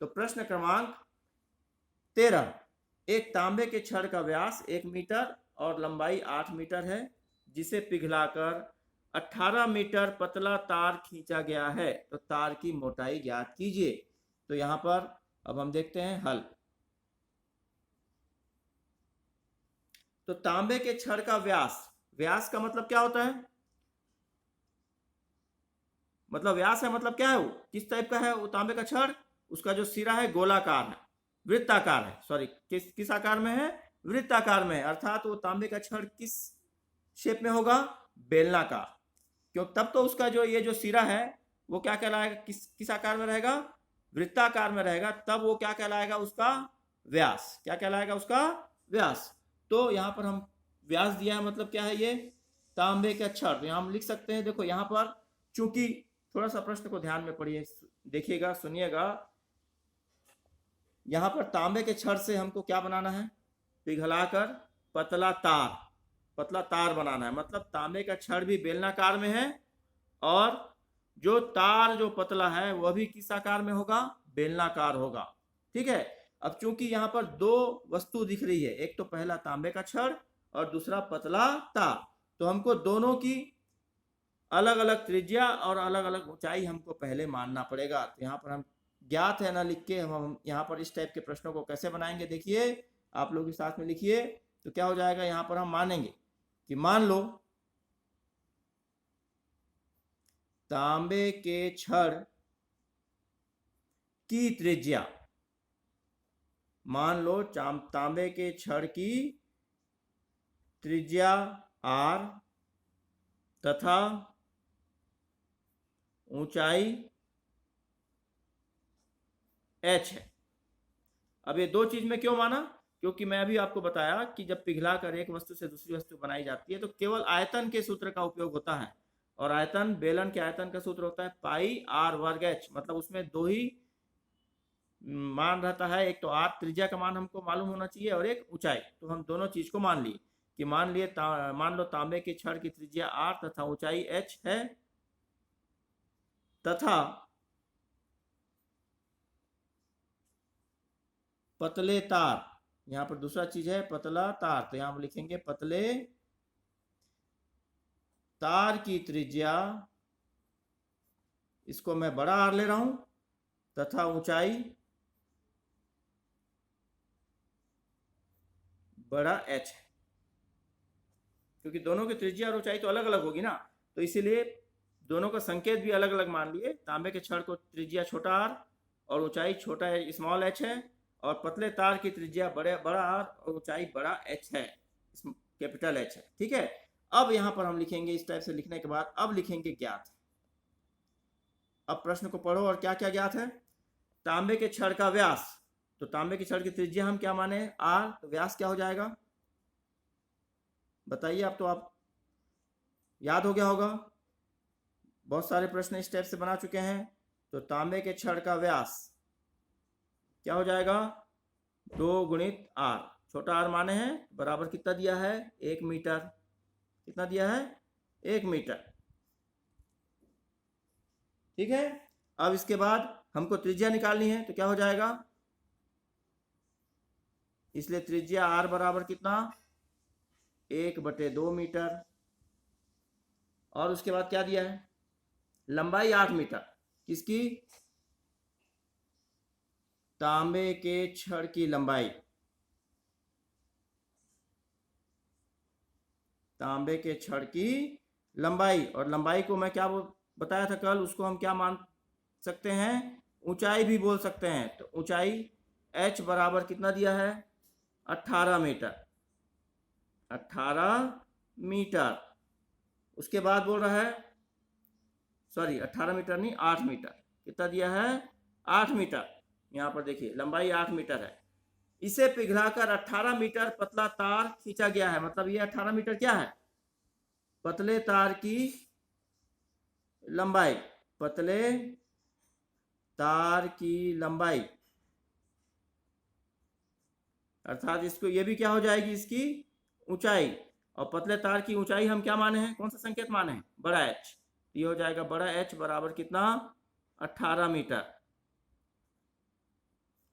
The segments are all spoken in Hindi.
तो प्रश्न क्रमांक 13, एक तांबे के छड़ का व्यास 1 मीटर और लंबाई 8 मीटर है, जिसे पिघलाकर 18 मीटर पतला तार खींचा गया है, तो तार की मोटाई ज्ञात कीजिए। तो यहां पर अब हम देखते हैं हल। तो तांबे के छड़ का व्यास, व्यास का मतलब क्या होता है? मतलब व्यास है मतलब क्या है, वो किस टाइप का है वो तांबे का छड़? उसका जो सिरा है गोलाकार है, वृत्ताकार है, सॉरी किस किस आकार में है? वृत्ताकार में है। अर्थात वो तांबे का छड़ किस शेप में होगा? बेलनाकार। क्यों? तब तो उसका जो ये जो सिरा है वो क्या कहलाएगा? किस किस आकार में रहेगा? वृत्ताकार में रहेगा। तब वो क्या कहलाएगा? उसका व्यास। क्या कहलाएगा? उसका व्यास। तो यहाँ पर हम व्यास दिया है, मतलब क्या है? ये तांबे का छड़। तो यहाँ हम लिख सकते हैं, देखो यहाँ पर चूंकि, थोड़ा सा प्रश्न को ध्यान में पढ़िए, देखिएगा, सुनिएगा। यहां पर तांबे के छड़ से हमको क्या बनाना है? पिघलाकर पतला तार, पतला तार बनाना है। मतलब तांबे का छड़ भी बेलनाकार में है और जो तार जो पतला है वह भी किस आकार में होगा? बेलनाकार होगा। ठीक है। अब चूंकि यहाँ पर दो वस्तु दिख रही है, एक तो पहला तांबे का छड़ और दूसरा पतला तार, तो हमको दोनों की अलग अलग त्रिज्या और अलग अलग ऊंचाई हमको पहले मानना पड़ेगा। तो यहाँ पर हम ज्ञात है ना लिख के हम यहाँ पर इस टाइप के प्रश्नों को कैसे बनाएंगे, देखिए आप लोग के साथ में लिखिए। तो क्या हो जाएगा? यहाँ पर हम मानेंगे कि मान लो तांबे के छड़ की त्रिज्या, मान लो तांबे के छड़ की त्रिज्या r तथा ऊंचाई h है। अब ये दो चीज में क्यों माना? क्योंकि मैं अभी आपको बताया कि जब पिघलाकर एक वस्तु से दूसरी वस्तु बनाई जाती है तो केवल आयतन के सूत्र का उपयोग होता है, और आयतन, बेलन के आयतन का सूत्र होता है पाई r वर्ग h। मतलब उसमें दो ही मान रहता है, एक तो r त्रिज्या का मान हमको मालूम होना चाहिए और एक ऊंचाई। तो हम दोनों चीज को मान लिए कि मान लो तांबे के छड़ की त्रिज्या r तथा ऊंचाई h है, तथा पतले तार, यहां पर दूसरा चीज है पतला तार, तो यहां हम लिखेंगे पतले तार की त्रिज्या, इसको मैं बड़ा आर ले रहा हूं, तथा ऊंचाई बड़ा एच है। क्योंकि दोनों की त्रिज्या और ऊंचाई तो अलग अलग होगी ना, तो इसीलिए दोनों का संकेत भी अलग अलग मान लिए। तांबे के छड़ को त्रिज्या छोटा आर और ऊंचाई छोटा स्मॉल एच है, और पतले तार की त्रिज्या बड़ा आर और ऊंचाई बड़ा एच है, कैपिटल एच है। ठीक है। अब यहां पर हम लिखेंगे, इस टाइप से लिखने के बाद अब लिखेंगे ज्ञात। अब प्रश्न को पढ़ो और क्या क्या ज्ञात है। तांबे के छड़ का व्यास, तो तांबे के छड़ की त्रिज्या हम क्या माने? आर, तो व्यास क्या हो जाएगा? बताइए। अब तो आप याद हो गया होगा, बहुत सारे प्रश्न इस टाइप से बना चुके हैं। तो तांबे के छड़ का व्यास क्या हो जाएगा? 2 गुणित r, छोटा r माने हैं बराबर कितना दिया है? 1 मीटर। कितना दिया है? 1 मीटर। ठीक है। अब इसके बाद हमको त्रिज्या निकालनी है, तो क्या हो जाएगा? इसलिए त्रिज्या r बराबर कितना? 1/2 मीटर। और उसके बाद क्या दिया है? लंबाई 8 मीटर। किसकी? तांबे के छड़ की लंबाई, तांबे के छड़ की लंबाई। और लंबाई को मैं क्या बताया था कल, उसको हम क्या मान सकते हैं? ऊंचाई भी बोल सकते हैं। तो ऊंचाई h बराबर कितना दिया है? 18 मीटर। 18 मीटर। उसके बाद बोल रहा है, सॉरी 18 मीटर नहीं, 8 मीटर। कितना दिया है? 8 मीटर। यहां पर देखिए लंबाई 8 मीटर है। इसे पिघलाकर 18 मीटर पतला तार खींचा गया है। मतलब ये 18 मीटर क्या है? पतले तार की लंबाई, पतले तार की लंबाई। अर्थात इसको ये भी क्या हो जाएगी? इसकी ऊंचाई। और पतले तार की ऊंचाई हम क्या माने हैं? कौन सा संकेत माने हैं? बड़ा एच। ये हो जाएगा बड़ा एच बराबर कितना? 18 मीटर।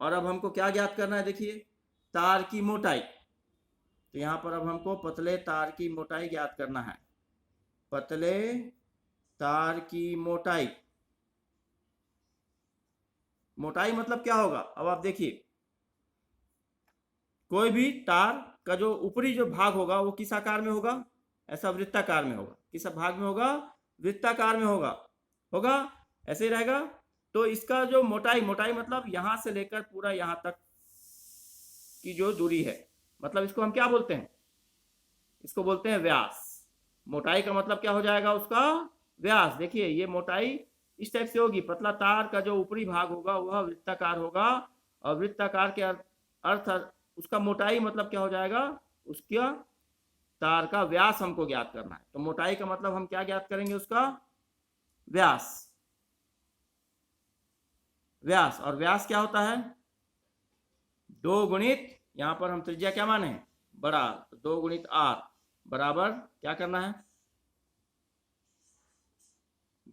और अब हमको क्या ज्ञात करना है, देखिए तार की मोटाई। तो यहाँ पर अब हमको पतले तार की मोटाई ज्ञात करना है। पतले तार की मोटाई, मोटाई मतलब क्या होगा, अब आप देखिए कोई भी तार का जो ऊपरी जो भाग होगा वो किस आकार में होगा, ऐसा वृत्ताकार में होगा। किस भाग में होगा, वृत्ताकार में होगा, होगा ऐसे ही रहेगा। तो इसका जो मोटाई, मोटाई मतलब यहां से लेकर पूरा यहां तक की जो दूरी है, मतलब इसको हम क्या बोलते हैं, इसको बोलते हैं व्यास। मोटाई का मतलब क्या हो जाएगा, उसका व्यास। देखिए ये मोटाई इस टाइप से होगी, पतला तार का जो ऊपरी भाग होगा वह वृत्ताकार होगा, और वृत्ताकार के अर्थ उसका मोटाई मतलब क्या हो जाएगा, उसका तार का व्यास हमको ज्ञात करना है। तो मोटाई का मतलब हम क्या ज्ञात करेंगे, उसका व्यास। व्यास, और व्यास क्या होता है, 2 गुणित, यहां पर हम त्रिज्या क्या माने, बड़ा, तो 2 गुणित r बराबर क्या करना है,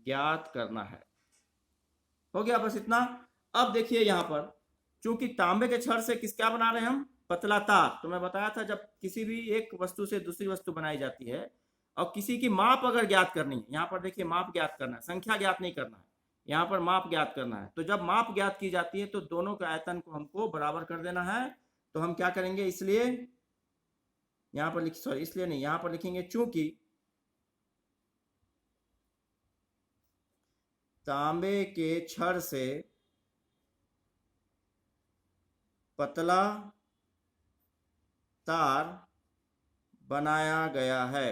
ज्ञात करना है। हो गया बस इतना। अब देखिए यहां पर चूंकि तांबे के छड़ से किस क्या बना रहे हैं हम, पतला तार। तो मैं बताया था जब किसी भी एक वस्तु से दूसरी वस्तु बनाई जाती है और किसी की माप अगर ज्ञात करनी है, यहाँ पर देखिए माप ज्ञात करना है, संख्या ज्ञात नहीं करना है, यहाँ पर माप ज्ञात करना है। तो जब माप ज्ञात की जाती है तो दोनों के आयतन को हमको बराबर कर देना है। तो हम क्या करेंगे, इसलिए यहाँ पर सॉरी इसलिए नहीं, यहाँ पर लिखेंगे चूंकि तांबे के छड़ से पतला तार बनाया गया है,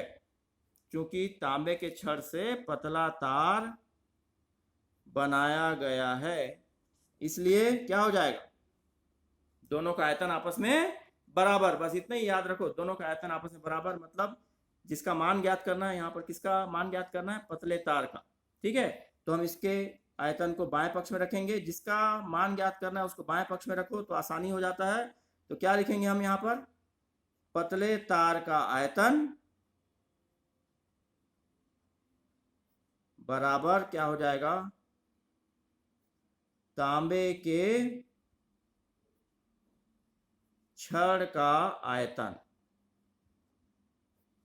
क्योंकि तांबे के छड़ से पतला तार बनाया गया है, इसलिए क्या हो जाएगा, दोनों का आयतन आपस में बराबर। बस इतना ही याद रखो, दोनों का आयतन आपस में बराबर, मतलब जिसका मान ज्ञात करना है, यहाँ पर किसका मान ज्ञात करना है, पतले तार का। ठीक है, तो हम इसके आयतन को बाएं पक्ष में रखेंगे, जिसका मान ज्ञात करना है उसको बाएं पक्ष में रखो तो आसानी हो जाता है। तो क्या लिखेंगे हम यहाँ पर, पतले तार का आयतन बराबर क्या हो जाएगा, तांबे के छड़ का आयतन।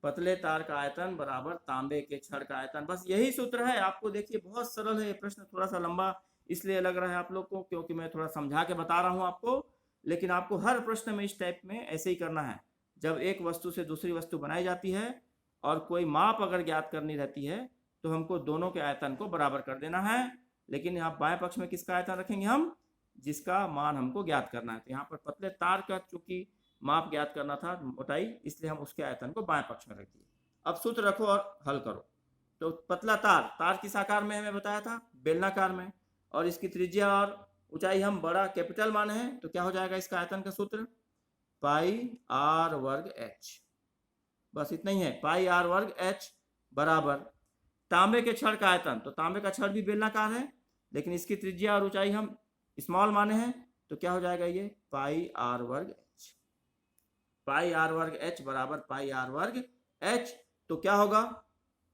पतले तार का आयतन बराबर तांबे के छड़ का आयतन। बस यही सूत्र है। आपको देखिए बहुत सरल है ये प्रश्न, थोड़ा सा लंबा इसलिए लग रहा है आप लोग को क्योंकि मैं थोड़ा समझा के बता रहा हूं आपको, लेकिन आपको हर प्रश्न में इस टाइप में ऐसे ही करना है। जब एक वस्तु से दूसरी वस्तु बनाई जाती है और कोई माप अगर ज्ञात करनी रहती है तो हमको दोनों के आयतन को बराबर कर देना है। लेकिन यहाँ बाएं पक्ष में किसका आयतन रखेंगे हम, जिसका मान हमको ज्ञात करना है। तो यहाँ पर पतले तार का चूंकि माप ज्ञात करना था मोटाई, इसलिए हम उसके आयतन को बाएं पक्ष में रख दिए। अब सूत्र रखो और हल करो। तो पतला तार, तार किस आकार में है मैं बताया था, बेलनाकार में, और इसकी त्रिज्या और ऊंचाई हम बड़ा कैपिटल माने हैं। तो क्या हो जाएगा इसका आयतन का सूत्र, पाई आर वर्ग एच। बस इतना ही है, पाई आर वर्ग एच बराबर तांबे के छड़ का आयतन। तो तांबे का छड़ भी बेलनाकार है, लेकिन इसकी त्रिज्या और ऊंचाई हम स्मॉल माने हैं। तो क्या हो जाएगा ये, पाई आर वर्ग एच। पाई आर वर्ग एच बराबर पाई आर वर्ग एच। तो क्या होगा,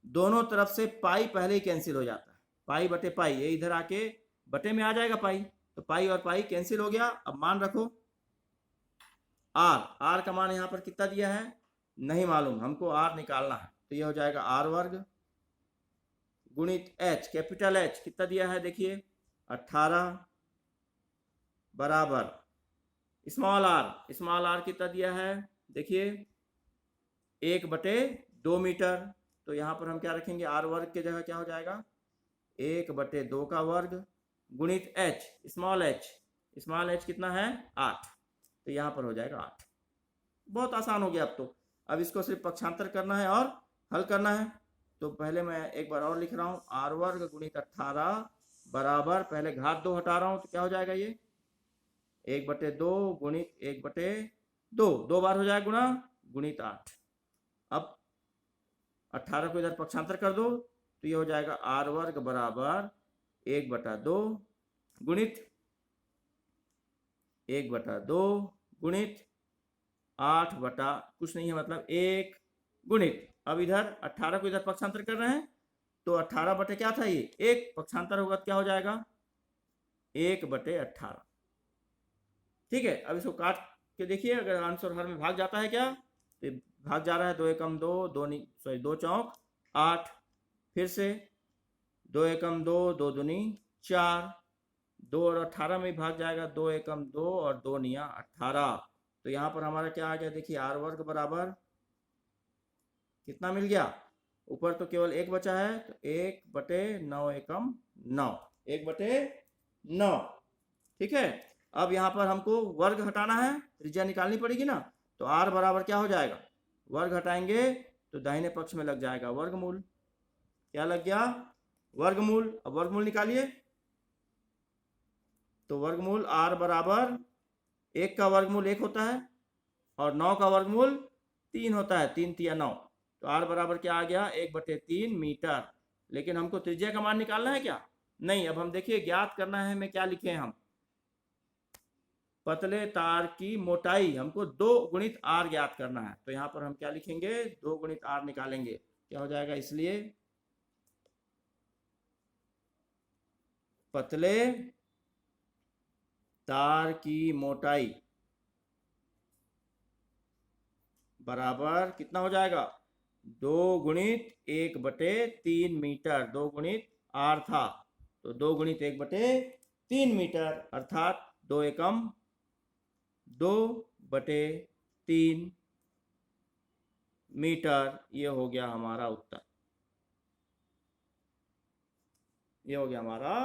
दोनों तरफ से पाई पहले ही कैंसिल हो जाता है, पाई बटे पाई, ये इधर आके बटे में आ जाएगा पाई। तो पाई और पाई कैंसिल हो गया। अब मान रखो आर, आर का मान यहाँ पर कितना दिया है नहीं मालूम, हमको आर निकालना है। तो ये हो जाएगा आर वर्ग गुणित एच, कैपिटल एच कितना दिया है देखिए 18 बराबर स्मॉल आर कितना दिया है देखिए 1/2 मीटर। तो यहाँ पर हम क्या रखेंगे, आर वर्ग के जगह क्या हो जाएगा 1/2 का वर्ग गुणित एच, स्मॉल एच कितना है 8। तो यहाँ पर हो जाएगा 8। बहुत आसान हो गया अब तो। अब इसको सिर्फ पक्षांतर करना है और हल करना है। तो पहले मैं एक बार और लिख रहा हूँ, आर वर्ग गुणित 18 बराबर, पहले घात 2 हटा रहा हूँ तो क्या हो जाएगा ये 1/2 गुणित 1/2, 2 बार हो जाएगा गुणा गुणित 8। अब 18 को इधर पक्षांतर कर दो तो ये हो जाएगा आर वर्ग बराबर 1/2 गुणित 1/2 गुणित 8 बटा कुछ नहीं है मतलब 1 गुणित, अब इधर 18 को इधर पक्षांतर कर रहे हैं तो 18 बटे क्या था ये 1, पक्षांतर होगा तो क्या हो जाएगा 1/18। ठीक है, अब इसको काट के देखिए, अगर आंसर हर में भाग जाता है क्या, तो ये भाग जा रहा है, 2 एकम 2, 2 सॉरी 2 चौक 8, फिर से 2 एकम 2, 2 दूनी 4, 2 और 18 में भाग जाएगा, 2 एकम 2 और 2 निया 18। तो यहाँ पर हमारा क्या आ गया, देखिए आर वर्ग बराबर कितना मिल गया, ऊपर तो केवल 1 बचा है, तो 1/9 एकम 9, 1/9। ठीक है, अब यहाँ पर हमको वर्ग हटाना है, त्रिज्या निकालनी पड़ेगी ना, तो आर बराबर क्या हो जाएगा, वर्ग हटाएंगे तो दाहिने पक्ष में लग जाएगा वर्गमूल। क्या लग गया, वर्गमूल। अब वर्गमूल निकालिए, तो वर्गमूल आर बराबर 1 का वर्गमूल 1 होता है और 9 का वर्गमूल 3 होता है, 3 तिया 9, तो आर बराबर क्या आ गया, 1/3 मीटर। लेकिन हमको त्रिज्या का मान निकालना है क्या, नहीं। अब हम देखिए ज्ञात करना है, हमें क्या लिखे हैं हम, पतले तार की मोटाई हमको 2 गुणित आर ज्ञात करना है, तो यहाँ पर हम क्या लिखेंगे, 2 गुणित आर निकालेंगे, क्या हो जाएगा, इसलिए पतले तार की मोटाई बराबर कितना हो जाएगा, 2 गुणित 1/3 मीटर, 2 गुणित आर था, तो 2 गुणित 1/3 मीटर, अर्थात 2 एकम 2/3 मीटर। ये हो गया हमारा उत्तर, ये हो गया हमारा